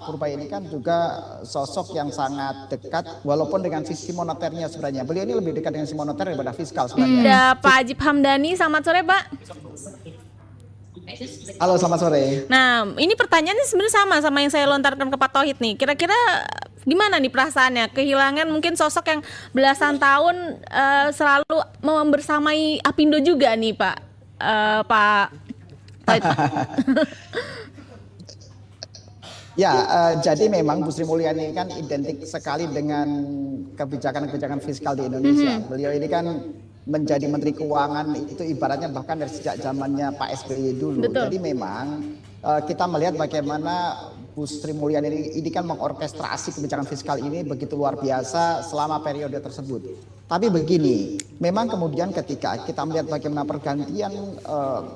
Pak Purbaya ini kan juga sosok yang sangat dekat, walaupun dengan sisi moneternya sebenarnya. Beliau ini lebih dekat dengan sisi moneter daripada fiskal sebenarnya. Ada Pak Ajib Hamdani, selamat sore Pak. Halo, selamat sore. Nah, ini pertanyaannya sebenarnya sama yang saya lontarkan ke Pak Tauhid nih. Kira-kira gimana nih perasaannya? Kehilangan mungkin sosok yang belasan tahun selalu membersamai Apindo juga nih Pak. Pak Tauhid. Ya, jadi memang Bu Sri Mulyani ini kan identik sekali dengan kebijakan-kebijakan fiskal di Indonesia. Beliau ini kan menjadi Menteri Keuangan itu ibaratnya bahkan dari sejak zamannya Pak SBY dulu. Betul. Jadi memang kita melihat bagaimana Bu Sri Mulyani ini kan mengorkestrasi kebijakan fiskal ini begitu luar biasa selama periode tersebut. Tapi begini, memang kemudian ketika kita melihat bagaimana pergantian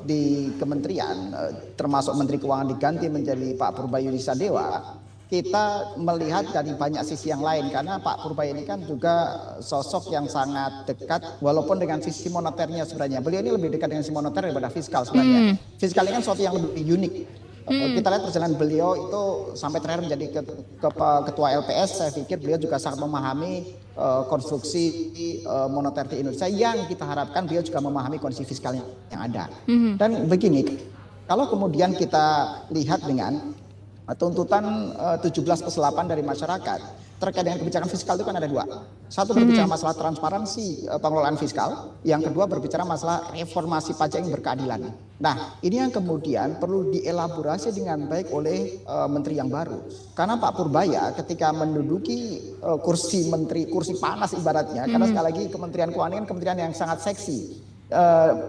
di kementerian, termasuk Menteri Keuangan diganti menjadi Pak Purbaya Dewa, kita melihat dari banyak sisi yang lain karena Pak Purbaya ini kan juga sosok yang sangat dekat, walaupun dengan sisi moneternya sebenarnya. Beliau ini lebih dekat dengan sisi moneter daripada fiskal sebenarnya. Fiskal ini kan sesuatu yang lebih unik. Kita lihat perjalanan beliau itu sampai terakhir menjadi ketua LPS, saya pikir beliau juga sangat memahami konstruksi moneter di Indonesia yang kita harapkan beliau juga memahami kondisi fiskal yang ada. Dan begini, kalau kemudian kita lihat dengan tuntutan 17+8 dari masyarakat terkait dengan kebijakan fiskal itu kan ada dua. Satu berbicara masalah transparansi pengelolaan fiskal, yang kedua berbicara masalah reformasi pajak yang berkeadilan. Nah, ini yang kemudian perlu dielaborasi dengan baik oleh menteri yang baru. Karena Pak Purbaya ketika menduduki kursi menteri, kursi panas ibaratnya, karena sekali lagi Kementerian Keuangan kan kementerian yang sangat seksi.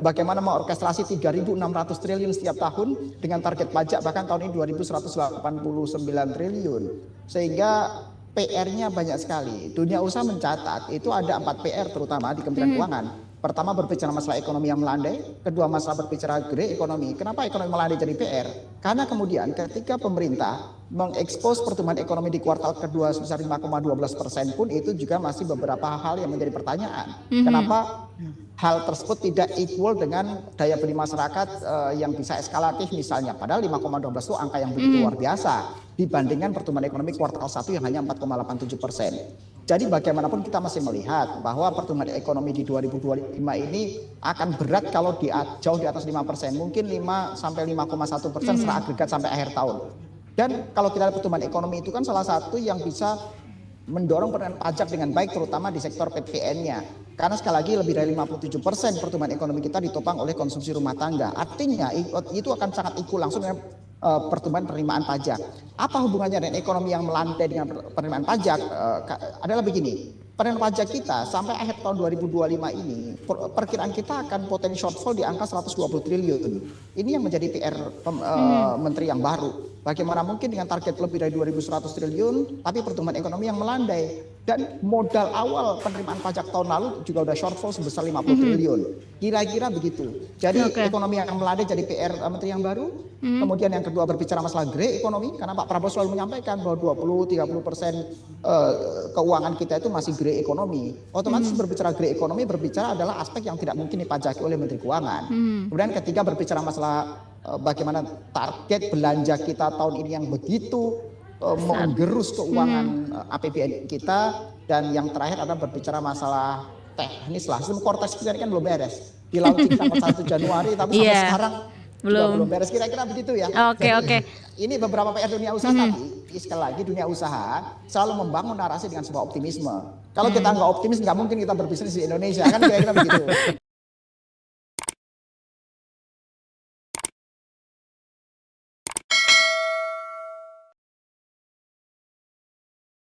Bagaimana mengorkestrasi 3.600 triliun setiap tahun dengan target pajak bahkan tahun ini 2.189 triliun, sehingga PR-nya banyak sekali. Dunia usaha mencatat itu ada 4 PR terutama di Kementerian Keuangan. Pertama berbicara masalah ekonomi yang melandai, kedua masalah berbicara grey ekonomi. Kenapa ekonomi melandai jadi PR? Karena kemudian ketika pemerintah mengekspos pertumbuhan ekonomi di kuartal kedua sebesar 5,12% pun itu juga masih beberapa hal yang menjadi pertanyaan. Kenapa hal tersebut tidak equal dengan daya beli masyarakat yang bisa eskalatif misalnya. Padahal 5,12 itu angka yang begitu luar biasa dibandingkan pertumbuhan ekonomi kuartal 1 yang hanya 4,87%. Jadi bagaimanapun kita masih melihat bahwa pertumbuhan ekonomi di 2025 ini akan berat kalau jauh di atas 5%, mungkin 5 sampai 5,1% secara agregat sampai akhir tahun. Dan kalau kita lihat pertumbuhan ekonomi itu kan salah satu yang bisa mendorong penerimaan pajak dengan baik terutama di sektor PPN-nya. Karena sekali lagi lebih dari 57% pertumbuhan ekonomi kita ditopang oleh konsumsi rumah tangga. Artinya itu akan sangat ikut langsung dengan pertumbuhan penerimaan pajak. Apa hubungannya dengan ekonomi yang melandai dengan penerimaan pajak? Adalah begini, penerimaan pajak kita sampai akhir tahun 2025 ini perkiraan kita akan potensi shortfall di angka 120 triliun. Ini yang menjadi PR menteri yang baru. Bagaimana mungkin dengan target lebih dari 2.100 triliun tapi pertumbuhan ekonomi yang melandai, dan modal awal penerimaan pajak tahun lalu juga udah shortfall sebesar 50 triliun. Kira-kira begitu. Jadi ekonomi yang melandai jadi PR menteri yang baru. Kemudian yang kedua berbicara masalah grey ekonomi, karena Pak Prabowo selalu menyampaikan bahwa 20-30% keuangan kita itu masih grey ekonomi. Otomatis berbicara grey ekonomi berbicara adalah aspek yang tidak mungkin dipajaki oleh Menteri Keuangan. Kemudian ketiga berbicara masalah bagaimana target belanja kita tahun ini yang begitu menggerus keuangan APBN kita, dan yang terakhir adalah berbicara masalah teknis lah. Sistem Kortex kita ini kan belum beres. Di launching tanggal 1 Januari tapi sampai sekarang belum beres. Kira-kira begitu ya. Oke. Ini beberapa PR dunia usaha, tapi sekali lagi dunia usaha selalu membangun narasi dengan sebuah optimisme. Kalau kita nggak optimis nggak mungkin kita berbisnis di Indonesia, kan kira-kira begitu.